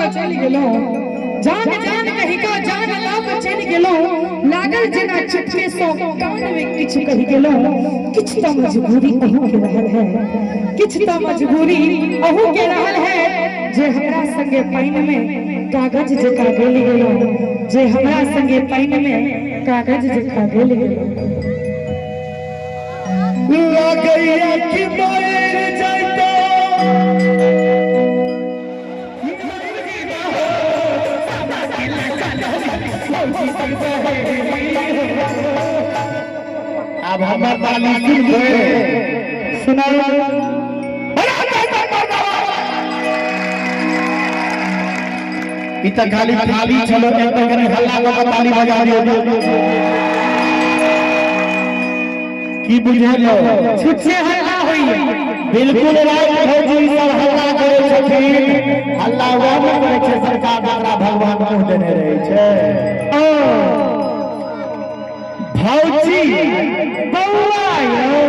के चल गेलो जान जान कहि का जान ला के चल गेलो लागल जेना चुपके सो कान में किछ कहि गेलो किछ त मजबूरी अहू के रहल है किछ त मजबूरी अहू के रहल है जे हमरा संगे पाइन में कागज जका गेल गेलो जे हमरा संगे पाइन में कागज जका गेल गेलो लगैया कि मर जाइतो अब हमार ताली सुन गए सुना इतना खाली खाली चलो एक करे हल्ला का ताली बजा दियो की बुझे लो छुच्छे हल्ला होई बिल्कुल राइट भौजी सब हल्ला करे छथिन हल्ला हुआ में करे छे सरकार द्वारा भगवान मुंह देने रहे छे ओ भौजी बौआ यो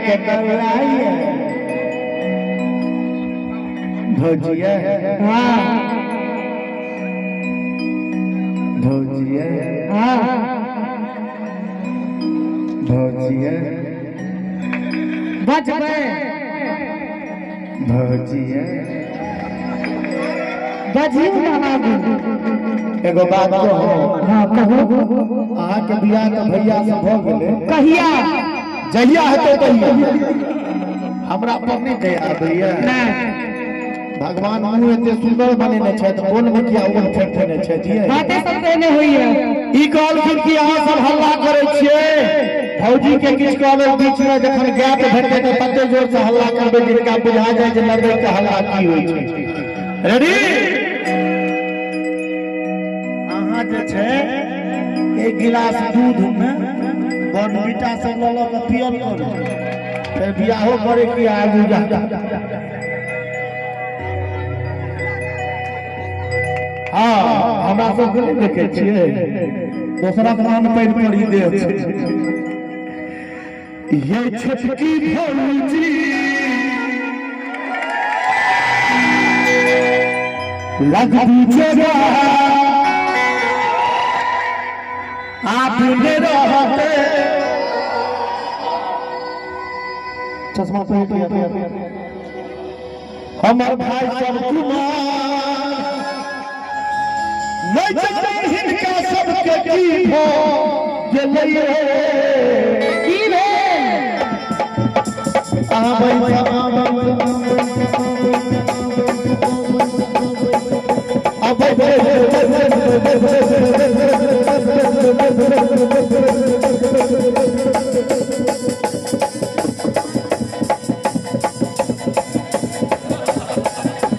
के बौआ यो भौजिया हां भौजिया हां भौजिया बजबे भौजिया बजियो ना आगू एगो बात कहो हां कहो अहाँ के बियाह तो भैया से भ गेले कहिया जहिया हेतै तहिया हमरा पर नहीं दया भैया नहीं भगवान मुंह एते सुंदर बनेने छै त बोल में किया उगल फेंकने छै जिए बातें सब देने होई है ई कहलखिन कि अहाँ सब हल्ला करे छियै फौजी के किछ कहले बीच में जखन गैप भेटै त तते जोर से हल्ला करबे जिनका बुझा जाय जे लड़ै के हल्ला की होय छै रेडी अहाँ जे छै एक गिलास दूध में बॉर्नविटा सब ल ल के पियल करू फिर बियाहो करे की आगू जा हाँ हमरा सब के देखे छियै दूसरा के नाम पैर पड़ी दे छै ये छटकी भौजी लगती जगह आप ने रहते चश्मा पहन लिया हमार भाई सब कुमार नहीं जाने हिनका सबके की भो गेलैये की भेल आहा भाई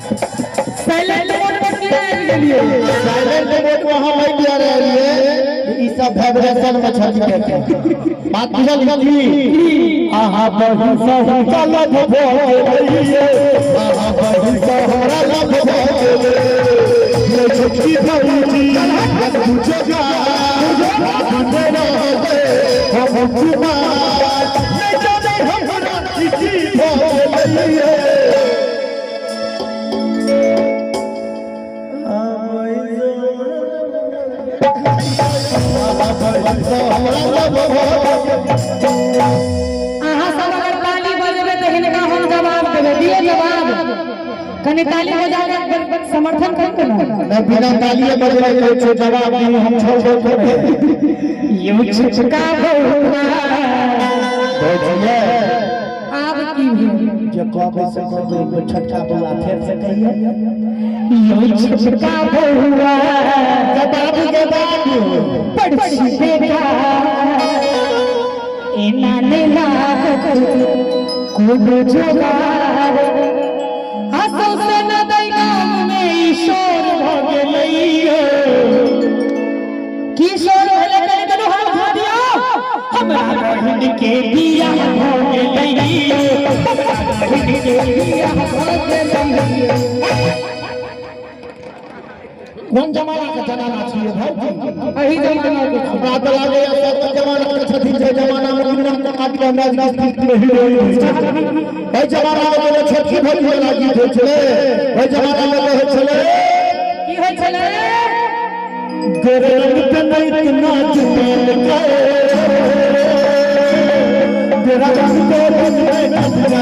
साइलेंट मोड में किया गेलिए साइलेंट मोड में हम नहीं दिया रहे ई सब वाइब्रेशन में छट के बात बुझल की आहा बही सब चलत भोगे आहा बही सहरा लब भोगे ये छटकी भौजी लग बुझगा बंदे रहते हम कुमार नहीं जाने हमरा की भोगे अहाँ सब अगर ताली बजबे तो हिनका हम जवाब देबे दिए जवाब कने ताली बजा के समर्थन कर के ना बिना तालिए बजले कोई छो जवाब नहीं हम छोड़ दो थोड़े यो छुटका बहुआ भौजिया आब की भेल जे कहबे से कहबे एक छटका बुआ फेर से कहिए यो छुटका बहुआ जवाब पढ़ी देखा एना ने लागत कोनो जोगार हसो से न दैगाम में ईश्वर भ गेलैयो किशोर भेले कने कनो हाथ उठा दियो हमरा बहिन के बियाह भ गेलैयो हमरा बहिन के बियाह भ गेलैयो कौन जमाना के जमाना छिए भौजी एही जमाना के बात लागे सब जमाना के छथिन जे जमाना में दुनिया के काट के अंदाज में हीरोइन होय छै ए जमाना में छोटकी भौजी वाला गीत होय छले ए जमाना में होय छले की होय छले गोरे रंग पे नहीं इतना जुबान के गोरा रंग पे नहीं इतना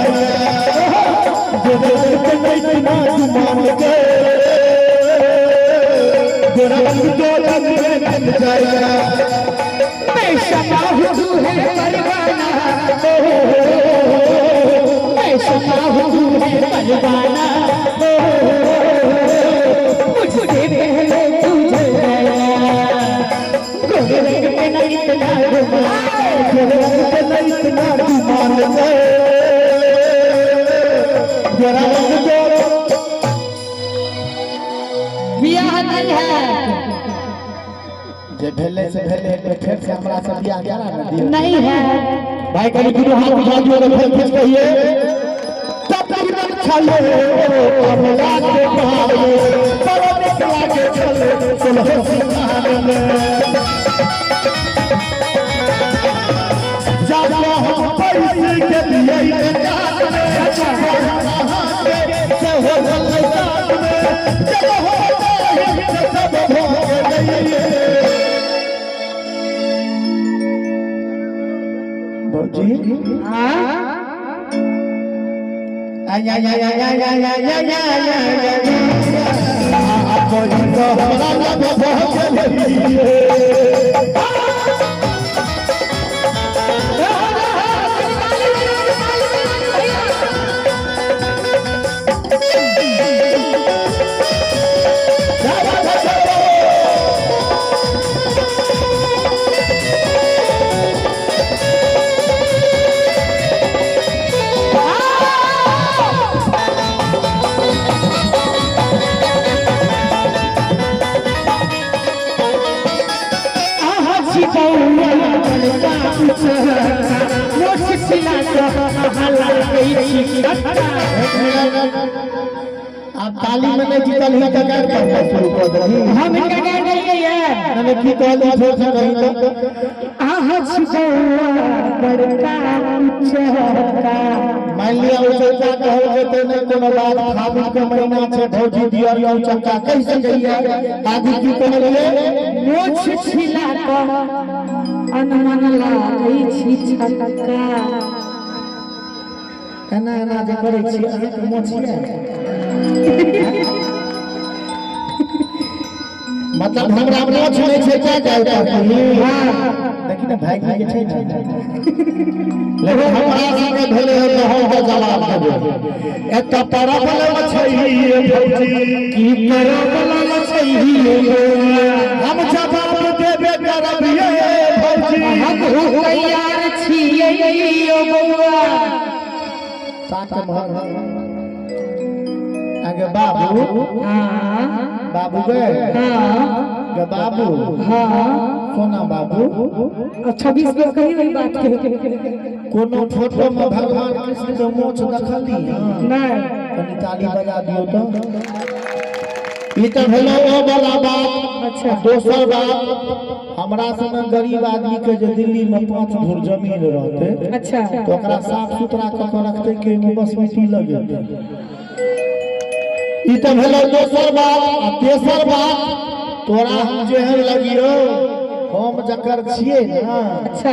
गोरे रंग पे नहीं इतना जुबान के गोरा रंग पे नहीं जाएगा मैं शमा हूँ है परवाना मैं शमा हूँ है परवाना मुझसे पहले तुझे गोरे रंग पे नहीं इतना गोरे रंग पे नहीं इतना जुबान के गोरा रंग पे बियाह नहीं है जे भेले से भेले फिर से हमरा से बियाह करा न दियो नहीं है भाई कभी गुरु हाथ उठा दियो तो फिर कुछ कहिए तब तक मन छले हमरा के बहार में सब निकला के चले चलो सिंगार में जाना हम पैसे के लिए जात में अच्छा से हो गए साथ में चलो हो गए सब हो गए जी हां आया या या या या या या या आप तो हमरा लग बहुत आप ताली में नहीं जीतल ही तो गाड़ करता शुरू कर दही हम इनका गाड़ नहीं है मैंने की कहली छोड़ से कहीं तो आहा छिपौआ बड़का चहका मान लिया वो चक्का कहल जेते नहीं कोनो बात फागुन के महीना छे भौजी दिया यो चक्का कैसे कहिए आगू की कहलिए मोछ छिला का अनमन लागै छी छक्का एना एना जे करै छी अहाँ के मोछिया मतलब हमरा मोछ नहीं छे क्या जाय पाती हां देखि ना भाई के छै लेकिन हमरा संगे भेले हो तो हम जवाब देबे एकटा परबल मछइए भौजी की परबल मछइए हम जवाब देबे करबिए भौजी हम तैयार छियै ओ बौआ साथ मोहर आगे बाबू हां बाबू गए हां गे बाबू हां सोना बाबू 26 के कही वही बात के कोनो फोटो में भगवान कृष्ण के मोछ देखली नहीं कनी ताली बजा दियो तो ई तो भेलो ओ वाला बात अच्छा दोसर बात हमरा संग गरीब आदमी के जे दिल्ली में 5 धुर जमीन रहते अच्छा तो ओकरा साफ सुथरा क के रखते के बसमती लगे ई तो भेलो दोसर बात आ तेसर बात तोरा हम जेहन लगियो हम जकर छिए ना अच्छा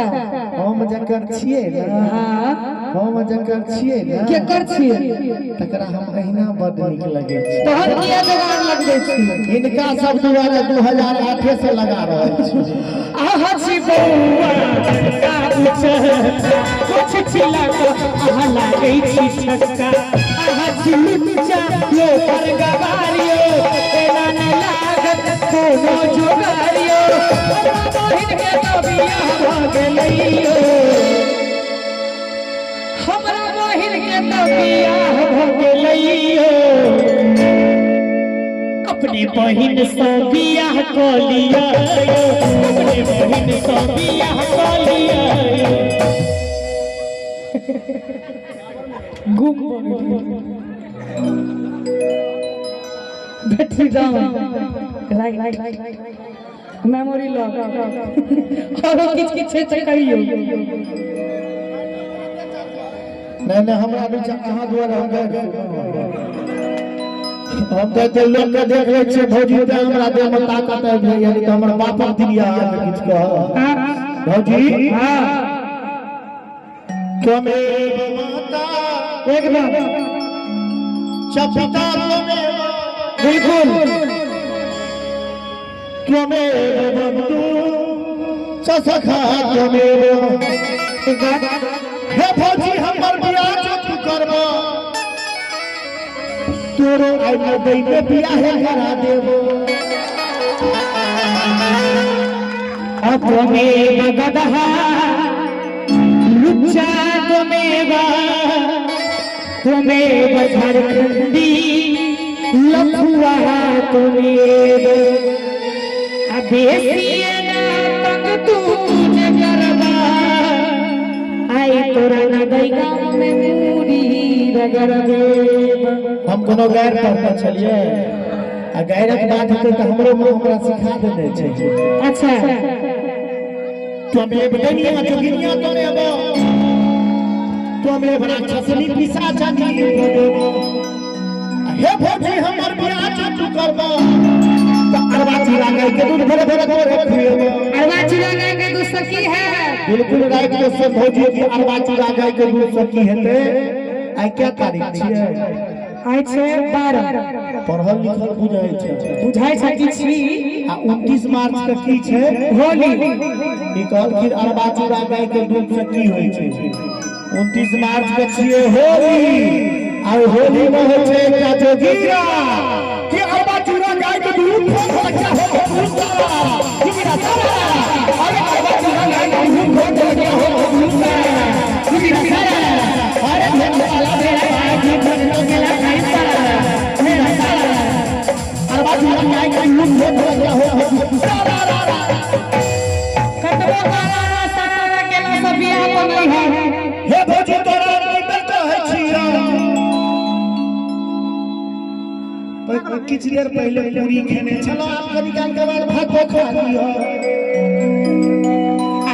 हम जकर छिए ना हां हम जकर छिए ना के कर छियै तकरा हम अहिना बड नीक लगे छी तोहर किया जवान लगबै छी इनका सब दुआरे 2008 से लगा रहल छी आहा छिपौआ का कुछ छिला को आहा लागै छी छक्का आहा छिलुचा यो पर गवारियो एना न लागत कोनो जोगारियो बहिन के तो बियाह भ गेलैयो हमरा बहिन के तो बियाह भ गेलैयो अपने बहिन से बियाह क लिया अपने बहिन से बियाह क लिया गुम बैटरी डाउन मेमोरी लॉक और किछ से कहियो नहीं हमरा बीच अहाँ द्वारा हम गए हम तो लोग के देख ले छे भौजी पे हमरा देह में ताकत है यानी तो हमर बापक दिया किछ कह भौजी हां त्वमेव माता एकदम चपिता त्वमेव बिल्कुल त्वमेव बंधु सखा त्वमेव हे भौजी हमर बियाह तू करबो तोरो आई में दई के बियाह करा देबो त्वमेव गदहा लुच्चा त्वमेव झारखंडी लफुआ त्वमेव अबेसिया तक तू न करवा आई तोरा न गई गाँव में पूरी रगड़ देव। हम कोनो गैर करता चलिए आ गैरक बात होते तो हमरो मुंह हमरा सिखा देने छे। अच्छा त्वमेव दुनिया जोगिनिया त्वमेव त्वमेव राक्षसनी पिशाचनी त्वमेव हे भौजी हमर बियाह तू करबो तो अरवा चूड़ा गाय के दूध भरे भरे खुएबो अरवा चूड़ा गाय के दूध सकी है बिल्कुल राइट के से भौजी की अरवा चूड़ा गाय के दूध सकी हेते आई क्या तारीख छिए आई छे 12 पढ़ल लिखल बुझाई छै कि छी आ 29 मार्च के की छै होली ई कहल कि अरवा चूड़ा गाय के दूध से की होय छै 29 मार्च के छिए होली आ होली में होय छै एकटा जोगीरा कि अरवा चूड़ा गाय के दूध खोल सका हो जोगीरा सारा अरे अरवा चूड़ा गाय के दूध खोल सका हो जोगीरा सारा अरे वाला मेरा गाय दूध खोल गेला खाई सारा मेरा सारा अरवा चूड़ा गाय के दूध खोल सका हो सारा कतबो काला सतारा केला सब बियाह बनई है हे भौजी तोरा निकल कहै छिया किछ देर पहले पूरी खेने चलो आपको निकाल के बाद भात खा लियो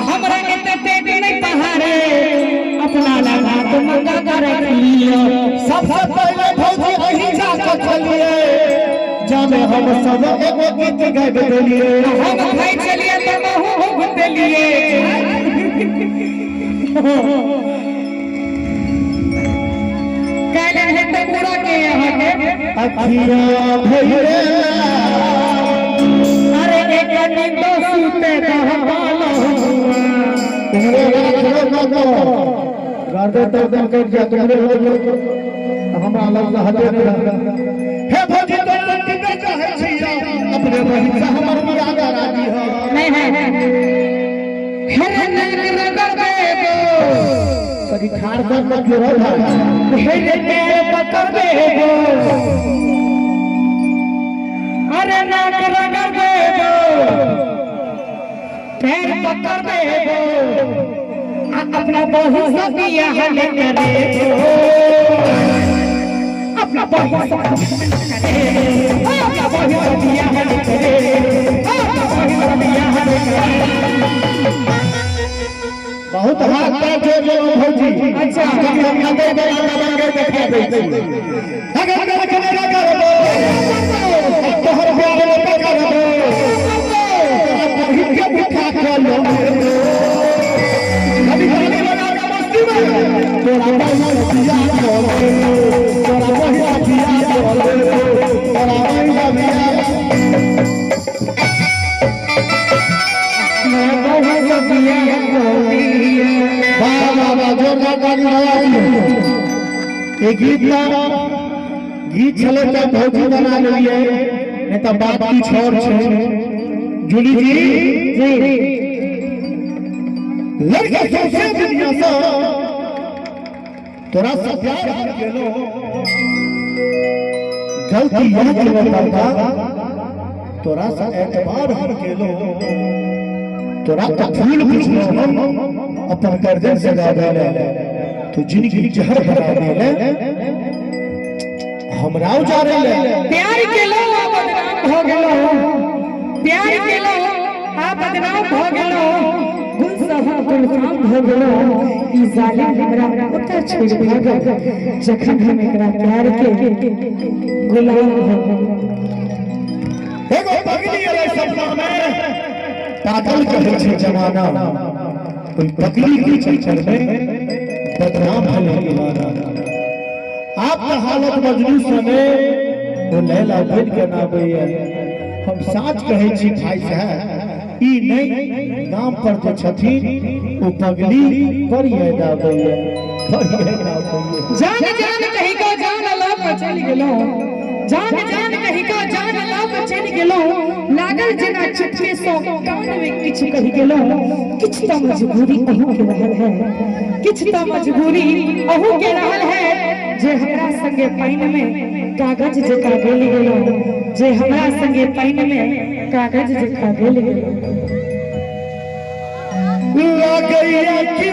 हमरा एते पेट नहीं पहाड़े अपना लगा तो मंगा कर रखियो सबसे पहले भौजी अही जाके चलिए जामे हम सब एगो गीत गाबे देलिए हम भाई चलिए तो महू घुते लिए काले है तो पूरा के यहाँ के अखिया भइरे अरे एक नींद सूते दहबालो तुम्हारे रात हो गर्दे तर्दन कर दिया तुम्हारे हम अलग हटे नहीं हे भौजी तोरा किने चाहे छिया अपने बहिन से हमर बियाह करा दी हो नहीं है हे नग रगड़ देबो कभी खाड़ कर मत गिरो भाई हे के पकड़ देबो अरे नग रगड़ देबो पैर पकड़ देबो अपना बहू से बियाह लेके देबो अपना बहू से अपना बहू से बियाह लेके देबो अपना बहू से बियाह लेके बहुत हाथ पैर जोड़ लो भौजी अच्छा हम आगे बड़ा लगे दिखा दे अगर करने लगा रो तोहर प्यार में पकड़ रो कभी के बिठा कर लो कभी कभी लगा मस्ती में तोरा बहिया दिया तोरा बहिया दिया तोरा बहिया दिया बाबा जोरदार गाड़ी लगा ये गीत चले तो भौजी बना लिए नहीं तो बात की छोड़ जूली जी लड़के सबसे दुनिया से तोरा सब प्यार के लो गलती यह के बताता तोरा सा एतबार हर के लो तोरा तो फूल कुछ अपन गर्दन से गावे ले तो जिंदगी जहर बना देले हमराव जा रे ले प्यार के लो बदनाम हो गेलो प्यार के लो आप बदनाम भ गेलो गुलसहा गुलफाम भ गेलो ई जालिम हमरा ओता छोड़ भागो जखन हम एकरा प्यार के गुलाम भ गेलो एगो पगली अरे सपना में पागल कहै छै जमाना कोई पगली के चक्कर में बदनाम भले दीवाना आपका हालत मजनू सने वो लैला बन के ना भैया हम साच कहै छी भाई साहब ई नहीं नाम पर जो छथिन वो पगली पर याद आबैया पर याद आबैया जान जान कहि को जान लोक चल गेलो जान जान कहि को जान लोक चल गेलो लागल जना चुपके सो कान में किछ कहि गेलो किछ त मजबूरी अहू के रहल है किछ त मजबूरी अहू के रहल है जे हमरा संगे पाइन में कागज जका गेल गेलो जे हमरा संगे पाइन में कागज जका गेल गेलो लागैया कि